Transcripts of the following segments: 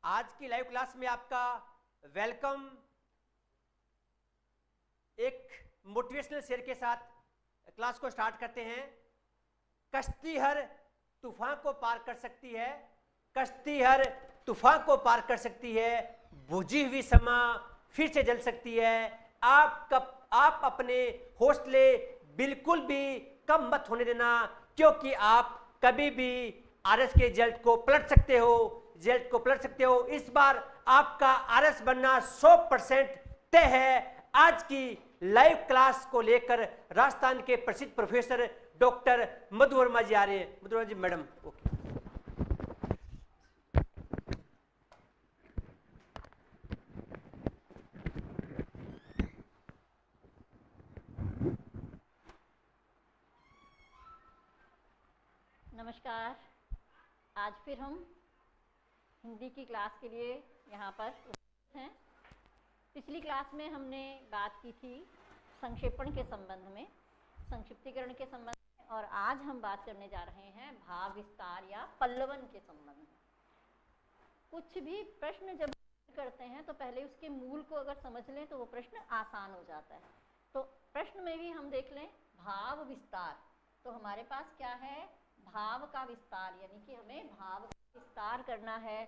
आज की live class में आपका वेलकम। एक मोटिवेशनल शेयर के साथ क्लास को स्टार्ट करते हैं। कश्ती हर तूफान को पार कर सकती है, कश्ती हर तूफान को पार कर सकती है, बुझी हुई शम्मा फिर से जल सकती है। आप अपने हौसले बिल्कुल भी कम मत होने देना, क्योंकि आप कभी भी आरएस के रिजल्ट को पलट सकते हो। इस बार आपका आरएस बनना 100% तय है। आज की लाइव क्लास को लेकर राजस्थान के प्रसिद्ध प्रोफेसर डॉक्टर मधु वर्मा जी आ रहे हैं। मधु वर्मा जी मैडम, ओके। नमस्कार। आज फिर हम हिंदी की क्लास के लिए यहाँ पर उपस्थित हैं। पिछली क्लास में हमने बात की थी संक्षेपण के संबंध में, संक्षिप्तीकरण के संबंध में, और आज हम बात करने जा रहे हैं भाव विस्तार या पल्लवन के संबंध में। कुछ भी प्रश्न जब करते हैं तो पहले उसके मूल को अगर समझ लें तो वो प्रश्न आसान हो जाता है। तो प्रश्न में भी हम देख लें भाव विस्तार, तो हमारे पास क्या है, भाव का विस्तार, यानी कि हमें भाव का विस्तार करना है।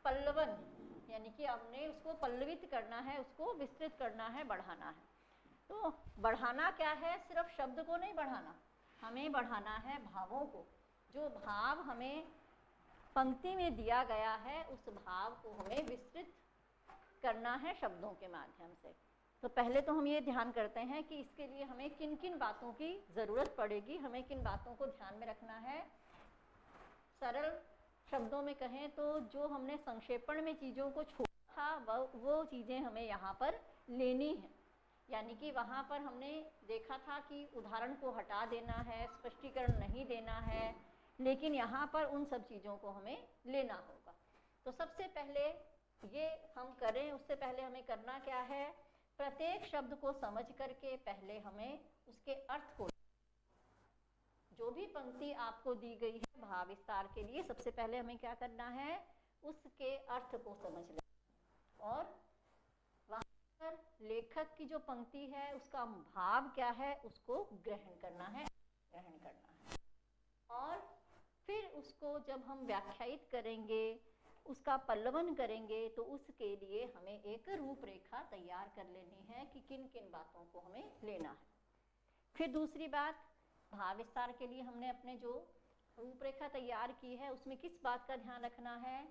पल्लवन यानी कि हमने उसको पल्लवित करना है, उसको विस्तृत करना है, बढ़ाना है। तो बढ़ाना क्या है, सिर्फ शब्द को नहीं बढ़ाना, हमें बढ़ाना है भावों को। जो भाव हमें पंक्ति में दिया गया है उस भाव को हमें विस्तृत करना है शब्दों के माध्यम से। तो पहले तो हम ये ध्यान करते हैं कि इसके लिए हमें किन किन बातों की ज़रूरत पड़ेगी, हमें किन बातों को ध्यान में रखना है। सरल शब्दों में कहें तो जो हमने संक्षेपण में चीज़ों को छोड़ा था वो चीज़ें हमें यहाँ पर लेनी है। यानी कि वहाँ पर हमने देखा था कि उदाहरण को हटा देना है, स्पष्टीकरण नहीं देना है, लेकिन यहाँ पर उन सब चीज़ों को हमें लेना होगा। तो सबसे पहले ये हम करें, उससे पहले हमें करना क्या है, प्रत्येक शब्द को समझ करके पहले हमें उसके अर्थ को, जो भी पंक्ति आपको दी गई है भाव विस्तार के लिए, सबसे पहले हमें क्या करना है, उसके अर्थ को समझ लेना और वहाँ पर लेखक की जो पंक्ति है उसका भाव क्या है उसको ग्रहण करना है और फिर उसको जब हम व्याख्यायित करेंगे, उसका पल्लवन करेंगे, तो उसके लिए हमें एक रूपरेखा तैयार कर लेनी है कि किन किन बातों को हमें लेना है। फिर दूसरी बात, भाव विस्तार के लिए हमने अपने जो रूपरेखा तैयार की है उसमें किस बात का ध्यान रखना है,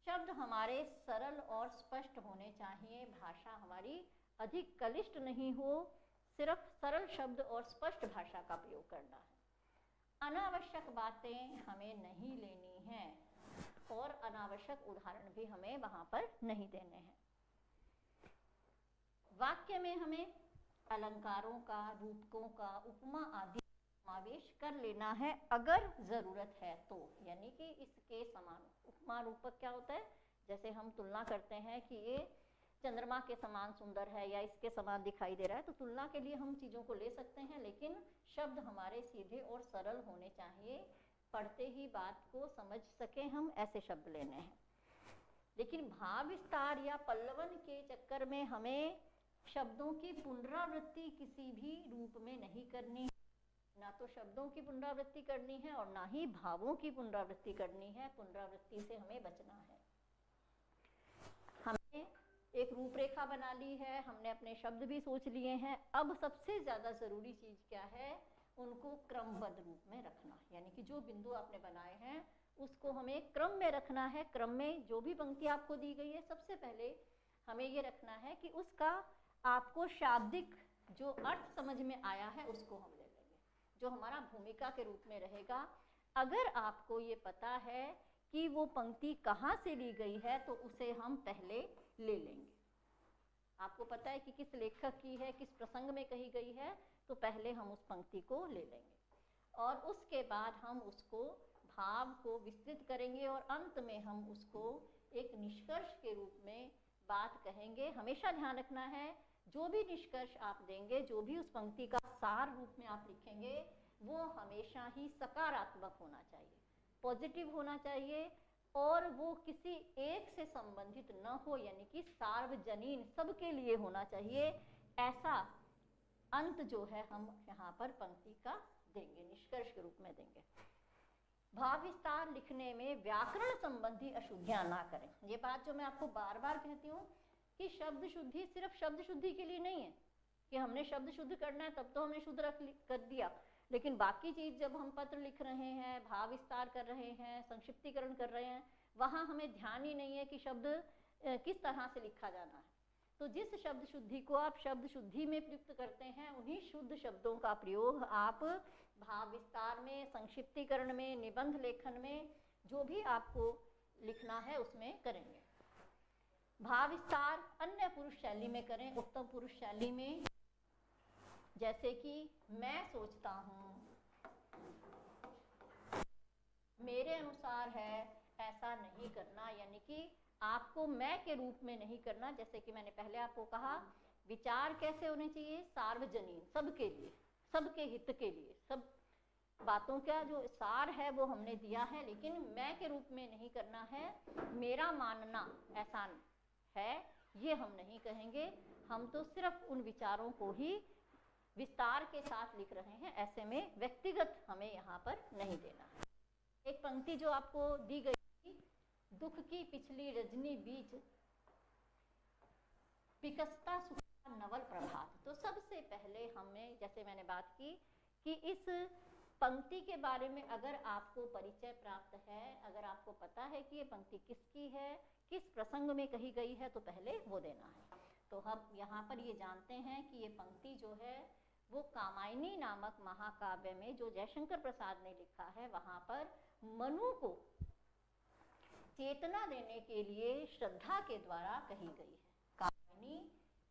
शब्द हमारे सरल और स्पष्ट होने चाहिए, भाषा हमारी अधिक क्लिष्ट नहीं हो, सिर्फ सरल शब्द और स्पष्ट भाषा का प्रयोग करना है। अनावश्यक बातें हमें नहीं लेनी हैं और अनावश्यक उदाहरण भी हमें वहां पर नहीं देने हैं। वाक्य में हमें अलंकारों का, रूपकों का, उपमा आदि समावेश कर लेना है अगर जरूरत है तो। यानी कि इसके समान उपमा रूपक क्या होता है, जैसे हम तुलना करते हैं कि ये चंद्रमा के समान सुंदर है या इसके समान दिखाई दे रहा है, तो तुलना के लिए हम चीज़ों को ले सकते हैं, लेकिन शब्द हमारे सीधे और सरल होने चाहिए, पढ़ते ही बात को समझ सके हम, ऐसे शब्द लेने हैं। लेकिन भाव विस्तार या पल्लवन के चक्कर में हमें शब्दों की पुनरावृत्ति किसी भी रूप में नहीं करनी, ना तो शब्दों की पुनरावृत्ति करनी है और ना ही भावों की पुनरावृत्ति करनी है। पुनरावृत्ति से हमें बचना है। हमने एक रूपरेखा बना ली है, हमने अपने शब्द भी सोच लिए हैं। अब सबसे ज़्यादा ज़रूरी चीज़ क्या है, उनको क्रमबद्ध रूप में रखना। यानी कि जो बिंदु आपने बनाए हैं उसको हमें क्रम में रखना है। क्रम में जो भी पंक्ति आपको दी गई है, सबसे पहले हमें ये रखना है कि उसका आपको शाब्दिक जो अर्थ समझ में आया है उसको हम ले लेंगे, जो हमारा भूमिका के रूप में रहेगा। अगर आपको ये पता है कि वो पंक्ति कहाँ से ली गई है तो उसे हम पहले ले लेंगे। आपको पता है कि किस लेखक की है, किस प्रसंग में कही गई है, तो पहले हम उस पंक्ति को ले लेंगे और उसके बाद हम उसको भाव को विस्तृत करेंगे और अंत में हम उसको एक निष्कर्ष के रूप में बात कहेंगे। हमेशा ध्यान रखना है, जो भी निष्कर्ष आप देंगे, जो भी उस पंक्ति का सार रूप में आप लिखेंगे, वो हमेशा ही सकारात्मक होना चाहिए, पॉजिटिव होना चाहिए, और वो किसी एक से संबंधित न हो, यानी कि सार्वजनीन सबके लिए होना चाहिए, ऐसा अंत जो है हम यहाँ पर पंक्ति का देंगे, निष्कर्ष के रूप में देंगे। भाव विस्तार लिखने में व्याकरण संबंधी अशुद्धियां ना करें। ये बात जो मैं आपको बार बार कहती हूँ कि शब्द शुद्धि सिर्फ शब्द शुद्धि के लिए नहीं है कि हमने शब्द शुद्ध करना है तब तो हमने शुद्ध कर दिया, लेकिन बाकी चीज जब हम पत्र लिख रहे हैं, भाव विस्तार कर रहे हैं, संक्षिप्तीकरण कर रहे हैं, वहां हमें ध्यान ही नहीं है कि शब्द किस तरह से लिखा जाना है। तो जिस शब्द शुद्धि को आप शब्द शुद्धि में प्रयुक्त करते हैं, उन्हीं शुद्ध शब्दों का प्रयोग आप भाव विस्तार में, संक्षिप्तीकरण में, निबंध लेखन में, जो भी आपको लिखना है उसमें करेंगे। भाव विस्तार अन्य पुरुष शैली में करें, उत्तम पुरुष शैली में, जैसे कि मैं सोचता हूँ, मेरे अनुसार है, ऐसा नहीं करना, यानी कि आपको मैं के रूप में नहीं करना। जैसे कि मैंने पहले आपको कहा, विचार कैसे होने चाहिए, सार्वजनीन, सबके लिए, सबके हित के लिए, सब बातों का जो सार है वो हमने दिया है, लेकिन मैं के रूप में नहीं करना है। मेरा मानना ऐसा है, ये हम नहीं कहेंगे, हम तो सिर्फ उन विचारों को ही विस्तार के साथ लिख रहे हैं, ऐसे में व्यक्तिगत हमें यहाँ पर नहीं देना। एक पंक्ति जो आपको दी गई थी, दुख की पिछली रजनी बीच विकसता सुखा नवल प्रभात। तो सबसे पहले हमें, जैसे मैंने बात की कि इस पंक्ति के बारे में अगर आपको परिचय प्राप्त है, अगर आपको पता है कि ये पंक्ति किसकी है, किस प्रसंग में कही गई है, तो पहले वो देना है। तो हम यहाँ पर ये जानते हैं कि ये पंक्ति जो है वो कामायनी नामक महाकाव्य में, जो जयशंकर प्रसाद ने लिखा है, वहाँ पर मनु को चेतना देने के लिए श्रद्धा के द्वारा कही गई है। कामायनी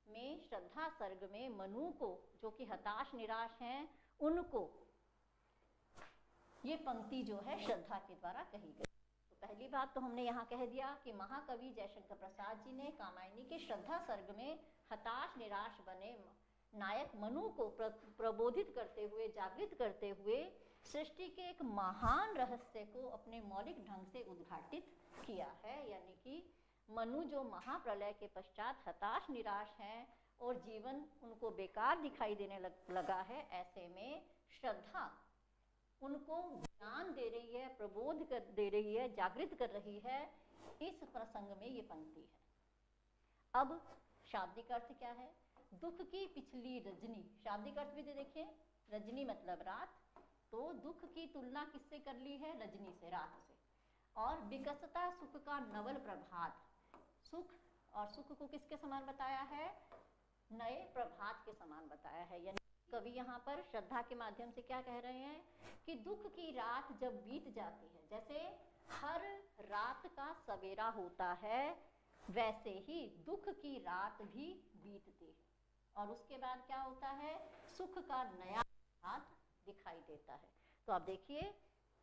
में श्रद्धा सर्ग में मनु को, जो कि हताश निराश हैं, उनको ये पंक्ति जो है श्रद्धा के द्वारा कही गई। तो पहली बात तो हमने यहाँ कह दिया कि महाकवि जयशंकर प्रसाद जी ने कामायनी के श्रद्धा सर्ग में हताश निराश बने नायक मनु को प्रबोधित करते हुए, जागृत करते हुए सृष्टि के एक महान रहस्य को अपने मौलिक ढंग से उद्घाटित किया है। यानी कि मनु जो महाप्रलय के पश्चात हताश निराश हैं और जीवन उनको बेकार दिखाई देने लगा है, ऐसे में श्रद्धा उनको ज्ञान दे रही है, प्रबोध कर दे रही है, जागृत कर रही है। इस प्रसंग में ये पंक्ति है। अब शाब्दिक अर्थ क्या है? दुख की पिछली रजनी, शाब्दिक अर्थ भी देखिए, रजनी मतलब रात, तो दुख की तुलना किससे कर ली है? रजनी से, रात से। और विकसता सुख का नवल प्रभात, सुख और सुख को किसके समान बताया है? नए प्रभात के समान बताया है। यानी कवि यहाँ पर श्रद्धा के माध्यम से क्या कह रहे हैं कि दुख की रात जब बीत जाती है, जैसे हर रात का सवेरा होता है, वैसे ही दुख की रात भी बीतती है और उसके बाद क्या होता है? सुख का नया हाथ दिखाई देता है। तो आप देखिए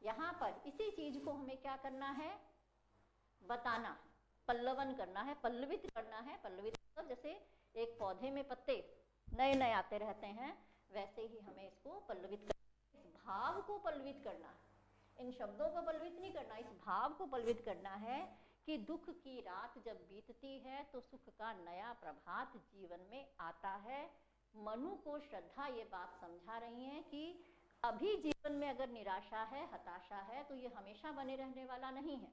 यहाँ पर इसी चीज को हमें क्या करना है? बताना है, पल्लवन करना है, पल्लवित करना है। पल्लवित मतलब जैसे एक पौधे में पत्ते नए नए आते रहते हैं, वैसे ही हमें इसको पल्लवित करना है, इस भाव को पल्लवित करना है। इन शब्दों को पल्लवित नहीं करना, इस भाव को पल्लवित करना है कि दुख की रात जब बीतती है तो सुख का नया प्रभात जीवन में आता है। मनु को श्रद्धा ये बात समझा रही है कि अभी जीवन में अगर निराशा है, हताशा है, तो ये हमेशा बने रहने वाला नहीं है,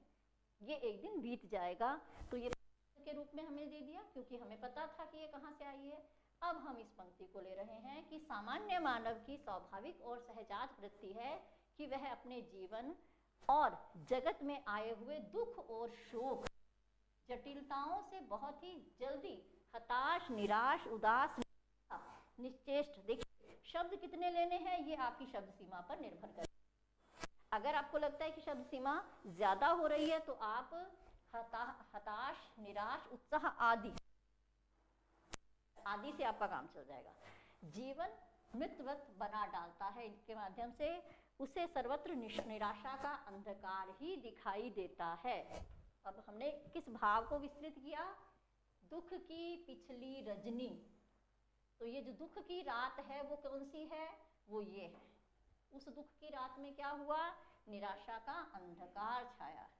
ये एक दिन बीत जाएगा। तो ये के रूप में हमें दे दिया क्योंकि हमें पता था कि ये कहाँ से आई है। अब हम इस पंक्ति को ले रहे हैं कि सामान्य मानव की स्वाभाविक और सहजात वृत्ति है कि वह अपने जीवन और जगत में आए हुए दुख और शोक, जटिलताओं से बहुत ही जल्दी हताश, निराश, उदास, निश्चेष्ट। देखिए शब्द कितने लेने हैं ये आपकी शब्द सीमा पर निर्भर करता है। अगर आपको लगता है कि शब्द सीमा ज्यादा हो रही है तो आप हताश, निराश, उत्साह आदि से आपका काम चल जाएगा। जीवन मृतवत बना डालता है इनके माध्यम से, उसे सर्वत्र निराशा का अंधकार ही दिखाई देता है। अब हमने किस भाव को विस्तृत किया? दुख की पिछली रजनी। तो ये जो दुख की रात है वो कौन सी है? वो ये है। उस दुख की रात में क्या हुआ? निराशा का अंधकार छाया है।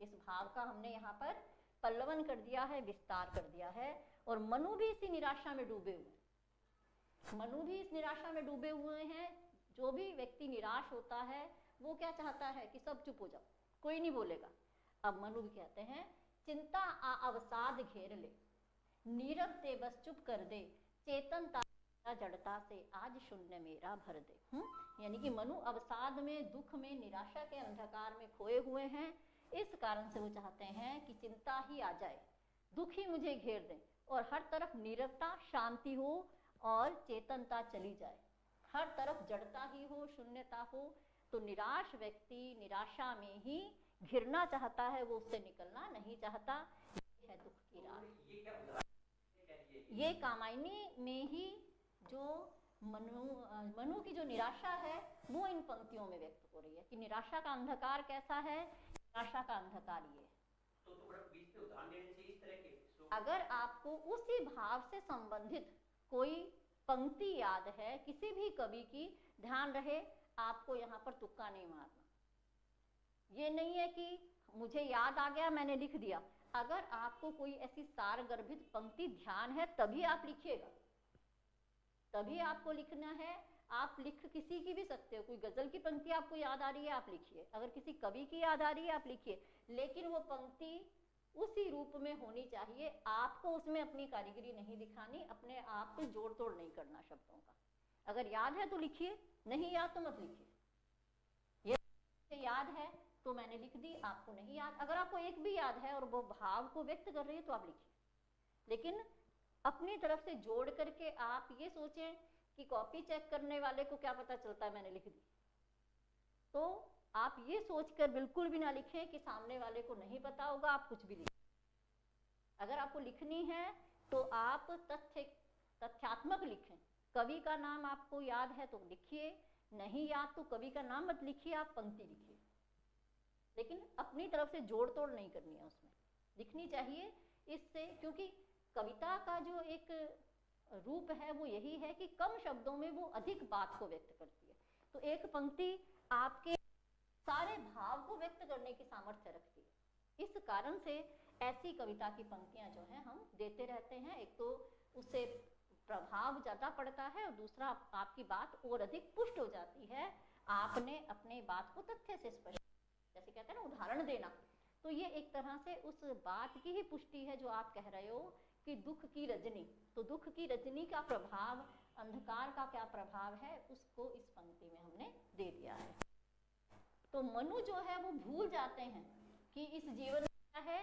इस भाव का हमने यहाँ पर पल्लवन कर दिया है, विस्तार कर दिया है। और मनु भी इसी निराशा में डूबे हुए, मनु भी इस निराशा में डूबे हुए हैं। जो भी व्यक्ति निराश होता है वो क्या चाहता है कि सब चुप हो जाओ, कोई नहीं बोलेगा। अब मनु भी कहते हैं, चिंता आ अवसाद घेर ले, नीरव ते बस चुप कर दे, चेतनता जड़ता से आज शून्य मेरा भर दे। यानी कि मनु अवसाद में, दुख में, निराशा के अंधकार में खोए हुए हैं। इस कारण से वो चाहते हैं कि चिंता ही आ जाए, दुख ही मुझे घेर दे और हर तरफ नीरवता, शांति हो और चेतनता चली जाए, हर तरफ जड़ता ही हो, शून्यता हो। तो निराश व्यक्ति निराशा में ही घिरना चाहता है, वो उससे निकलना नहीं चाहता। ये है दुख की राह। ये कामायनी में ही जो मनु की जो निराशा है वो इन पंक्तियों में व्यक्त हो रही है कि निराशा का अंधकार कैसा है। निराशा का अंधकार ये तो बीच में उदाहरण देने से इस तरह के, अगर आपको उसी भाव से संबंधित कोई पंक्ति याद है किसी भी कवि की, ध्यान रहे आपको यहाँ पर तुक्का नहीं मारना। ये नहीं है कि मुझे याद आ गया मैंने लिख दिया। अगर आपको कोई ऐसी सारगर्भित पंक्ति ध्यान है तभी आप लिखिएगा, तभी आपको लिखना है। आप लिख किसी की भी सकते हो, कोई गजल की पंक्ति आपको याद आ रही है आप लिखिए, अगर किसी कवि की याद आ रही है आप लिखिए, लेकिन वो पंक्ति उसी रूप में होनी चाहिए। आपको उसमें अपनी कारीगरी नहीं दिखानी, अपने आप पे जोड़ तोड़ नहीं करना शब्दों का। अगर याद है तो लिखिए, नहीं याद तो मत लिखिए। ये याद है तो मैंने लिख दी, आपको नहीं याद, अगर आपको एक भी याद है और वो भाव को व्यक्त कर रही है तो आप लिखिए। लेकिन अपनी तरफ से जोड़ करके आप ये सोचें कि कॉपी चेक करने वाले को क्या पता चलता है मैंने लिख दी, तो आप ये सोचकर बिल्कुल भी ना लिखें कि सामने वाले को नहीं पता होगा, आप कुछ भी लिखें। अगर आपको लिखनी है तो आप तथ्यात्मक लिखें। कवि का नाम आपको याद है तो लिखिए, नहीं याद तो कवि का नाम मत लिखिए, आप पंक्ति लिखिए, लेकिन अपनी तरफ से जोड़ तोड़ नहीं करनी है, उसमें लिखनी चाहिए। इससे क्योंकि कविता का जो एक रूप है वो यही है कि कम शब्दों में वो अधिक बात को व्यक्त करती है। तो एक पंक्ति आपके सारे भाव को व्यक्त करने की सामर्थ्य रखती है। इस कारण से ऐसी कविता की पंक्तियां जो हैं हम देते रहते हैं। एक तो उससे प्रभाव ज्यादा पड़ता है और दूसरा आपकी बात और अधिक पुष्ट हो जाती है। आपने अपने बात को तथ्य से स्पष्ट, जैसे कहते हैं ना उदाहरण देना, तो ये एक तरह से उस बात की ही पुष्टि है जो आप कह रहे हो कि दुख की रजनी। तो दुख की रजनी का प्रभाव, अंधकार का क्या प्रभाव है, उसको इस पंक्ति में हमने दे दिया है। तो मनु जो है वो भूल जाते हैं कि इस जीवन में क्या है,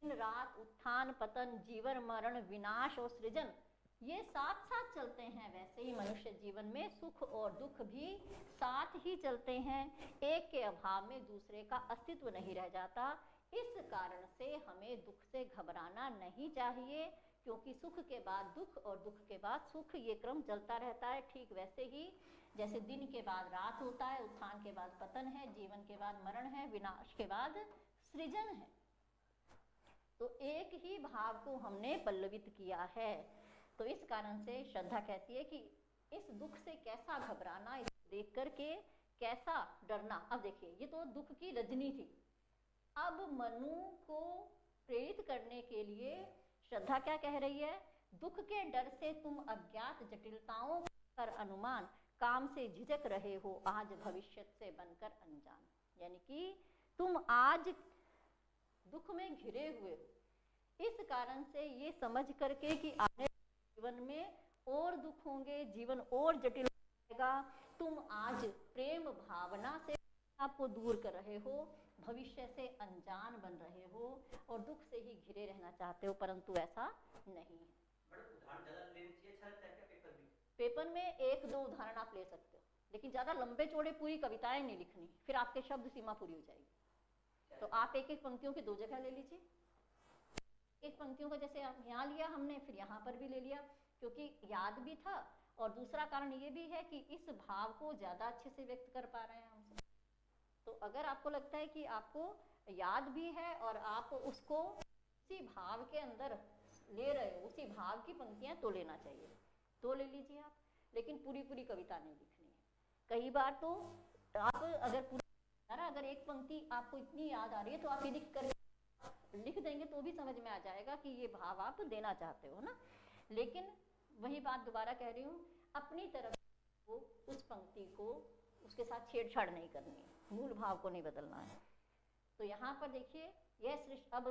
दिन रात, उत्थान पतन, जीवन मरण, विनाश और सृजन, ये साथ साथ चलते हैं। वैसे ही मनुष्य जीवन में सुख और दुख भी साथ ही चलते हैं, एक के अभाव में दूसरे का अस्तित्व नहीं रह जाता। इस कारण से हमें दुख से घबराना नहीं चाहिए, क्योंकि सुख के बाद दुख और दुख के बाद सुख, ये क्रम चलता रहता है। ठीक वैसे ही जैसे दिन के बाद रात होता है, उत्थान के बाद पतन है, जीवन के बाद मरण है, विनाश के बाद सृजन है। तो एक ही भाव को हमने पल्लवित किया है। तो इस कारण से श्रद्धा कहती है कि इस दुख से कैसा घबराना, इसे देख करके कैसा डरना। अब देखिए, ये तो दुख की रजनी थी। अब मनु को प्रेरित करने के लिए श्रद्धा क्या कह रही है, दुख के डर से तुम अज्ञात जटिलताओं पर अनुमान, काम से झिझक रहे हो आज भविष्य से बनकर अनजान। यानी कि तुम आज दुख में घिरे हुए हो, इस कारण से ये समझ करके कि आने जीवन में और दुख होंगे, जीवन और जटिल होगा, तुम आज प्रेम भावना से आपको दूर कर रहे हो, भविष्य से अनजान बन रहे हो और दुख से ही घिरे रहना चाहते हो, परंतु ऐसा नहीं है। पेपर में एक दो उदाहरण आप ले सकते हो, लेकिन ज्यादा लंबे चौड़े पूरी कविताएं नहीं लिखनी, फिर आपके शब्द सीमा पूरी हो जाएगी। तो आप एक एक पंक्तियों की दो जगह ले लीजिए। एक पंक्तियों का जैसे यहाँ लिया हमने, फिर यहाँ पर भी ले लिया, क्योंकि याद भी था और दूसरा कारण ये भी है कि इस भाव को ज्यादा अच्छे से व्यक्त कर पा रहे हैं हमसे। तो अगर आपको लगता है कि आपको याद भी है और आप उसको उसी भाव के अंदर ले रहे हो, उसी भाव की पंक्तियां, तो लेना चाहिए, तो ले लीजिए आप, लेकिन पूरी पूरी कविता नहीं लिखनी है। कई बार तो आप अगर पूरी अगर एक पंक्ति आपको इतनी याद आ रही है तो आप ये लिख देंगे तो भी समझ में आ जाएगा कि ये भाव आप देना चाहते हो ना। लेकिन वही बात दोबारा कह रही हूँ, अपनी तरफ को उस पंक्ति को उसके साथ छेड़छाड़ नहीं करनी है, मूल भाव को नहीं बदलना है। तो यहाँ पर देखिए यह सृष्टि, अब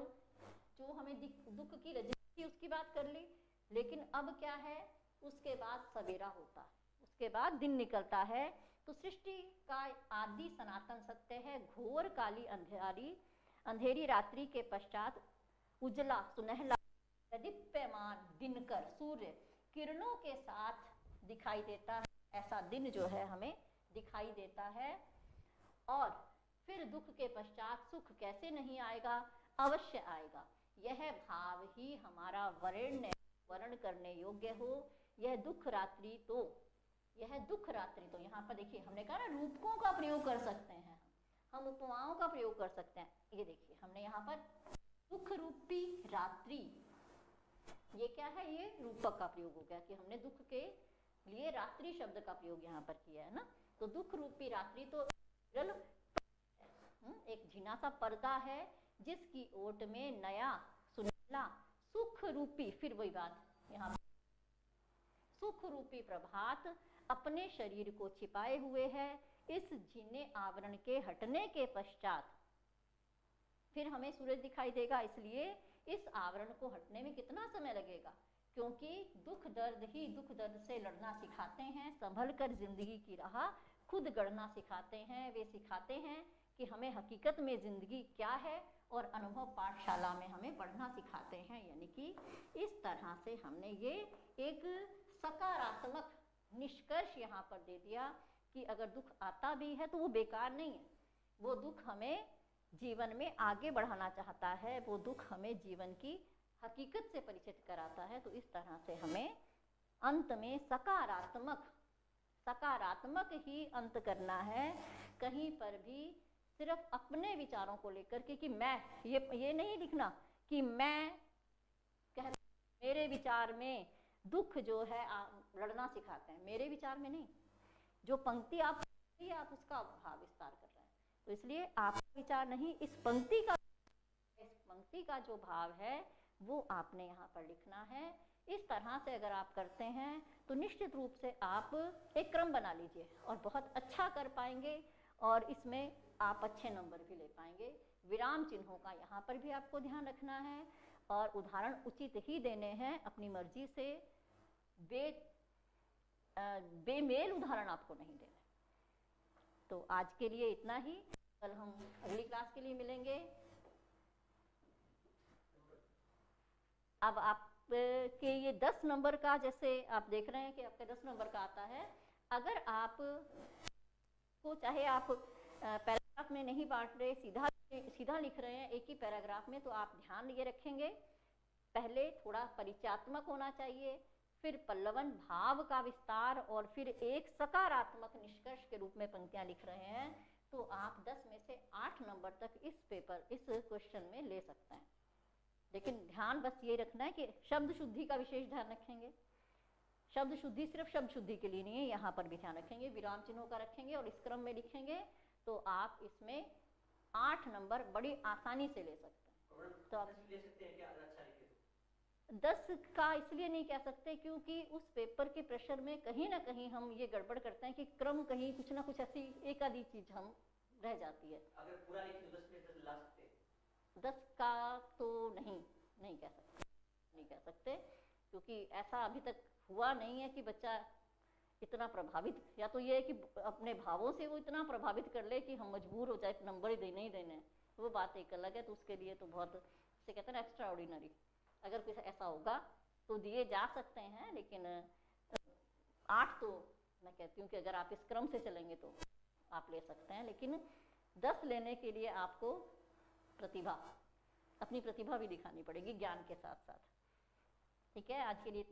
जो हमें दुख की रजनी थी उसकी बात कर ली, लेकिन अब क्या है, उसके बाद सवेरा होता है, उसके बाद दिन निकलता है। तो सृष्टि का आदि सनातन सत्य है, घोर काली अंधेरी रात्रि के पश्चात उजला सुनहला दीप्यमान दिनकर सूर्य किरणों के साथ दिखाई देता है। ऐसा दिन जो है हमें दिखाई देता है। और फिर दुख के पश्चात सुख कैसे नहीं आएगा, अवश्य आएगा। यह भाव ही हमारा वर्ण करने योग्य हो। यह दुख रात्रि तो यहाँ पर देखिए हमने कहा ना, रूपकों का प्रयोग कर सकते हैं, हम उपमाओं का प्रयोग कर सकते हैं। ये देखिए हमने यहाँ पर दुख रूपी रात्रि, ये क्या है, ये रूपक का प्रयोग हो गया कि हमने दुख के लिए रात्रि शब्द का प्रयोग यहाँ पर किया है ना। तो दुख रूपी रात्रि तो एक झीना सा पर्दा है जिसकी ओट में नया सुनहला सुख रूपी, फिर वही बात यहाँ सुख रूपी प्रभात अपने शरीर को छिपाए हुए है। इस झीने आवरण के हटने के पश्चात फिर हमें सूरज दिखाई देगा। इसलिए इस आवरण को हटने में कितना समय लगेगा, क्योंकि दुख दर्द ही दुख दर्द से लड़ना सिखाते हैं, संभल कर जिंदगी की राह खुद गढ़ना सिखाते हैं। वे सिखाते हैं कि हमें हकीकत में जिंदगी क्या है और अनुभव पाठशाला में हमें पढ़ना सिखाते हैं। यानी कि इस तरह से हमने ये एक सकारात्मक निष्कर्ष यहाँ पर दे दिया कि अगर दुख आता भी है तो वो बेकार नहीं है, वो दुख हमें जीवन में आगे बढ़ाना चाहता है, वो दुख हमें जीवन की हकीकत से परिचित कराता है। तो इस तरह से हमें अंत में सकारात्मक ही अंत करना है। कहीं पर भी सिर्फ अपने विचारों को लेकर के कि मैं ये नहीं लिखना कि मैं कह मेरे विचार में दुख जो है लड़ना सिखाते हैं, मेरे विचार में नहीं। जो पंक्ति आप उसका भाव विस्तार कर रहे हैं, तो इसलिए आपका विचार नहीं, इस पंक्ति का जो भाव है वो आपने यहाँ पर लिखना है। इस तरह से अगर आप करते हैं तो निश्चित रूप से आप एक क्रम बना लीजिए और बहुत अच्छा कर पाएंगे और इसमें आप अच्छे नंबर भी ले पाएंगे। विराम चिन्हों का यहाँ पर भी आपको ध्यान रखना है और उदाहरण उचित ही देने हैं, अपनी मर्जी से बेमेल उदाहरण आपको नहीं देने। तो आज के लिए इतना ही, कल हम अगली क्लास के लिए मिलेंगे। अब आप के ये 10 नंबर का, जैसे आप देख रहे हैं कि आपका 10 नंबर का आता है, अगर आप को चाहे आप पैराग्राफ में नहीं बांट रहे, सीधा लिख रहे हैं एक ही पैराग्राफ में, तो आप ध्यान ये रखेंगे पहले थोड़ा परिचयात्मक होना चाहिए, फिर पल्लवन भाव का विस्तार और फिर एक सकारात्मक निष्कर्ष के रूप में पंक्तियां लिख रहे हैं, तो आप 10 में से 8 नंबर तक इस क्वेश्चन में ले सकते हैं। लेकिन ध्यान बस ये रखना है कि शब्द शुद्धि का विशेष ध्यान रखेंगे। शब्द शुद्धि सिर्फ शब्द शुद्धि के लिए नहीं है, यहाँ पर भी ध्यान रखेंगे, विराम चिन्हों का रखेंगे और इस क्रम में लिखेंगे, तो आप इसमें 8 नंबर बड़ी आसानी से ले सकते हैं। तो आप ले सकते हैं क्या, अच्छा लिखे? 10 का इसलिए नहीं कह सकते क्योंकि उस पेपर के प्रेशर में कहीं ना कहीं हम ये गड़बड़ करते हैं कि क्रम कहीं कुछ ना कुछ ऐसी एक आधी चीज हम रह जाती है। अगर पूरा लिखे तो 10 में ला सकते हैं? 10 का तो नहीं कह सकते क्योंकि ऐसा अभी तक हुआ नहीं है कि बच्चा इतना प्रभावित, या तो ये है कि अपने भावों से वो इतना प्रभावित कर ले कि हम मजबूर हो जाए नंबर ही देने ही देने, वो बात एक अलग है। तो उसके लिए तो बहुत से कहते हैं एक्स्ट्रा ऑर्डिनरी, अगर कुछ ऐसा होगा तो दिए जा सकते हैं, लेकिन 8 तो मैं कहती हूँ कि अगर आप इस क्रम से चलेंगे तो आप ले सकते हैं, लेकिन 10 लेने के लिए आपको अपनी प्रतिभा भी दिखानी पड़ेगी ज्ञान के साथ साथ। ठीक है, आज के लिए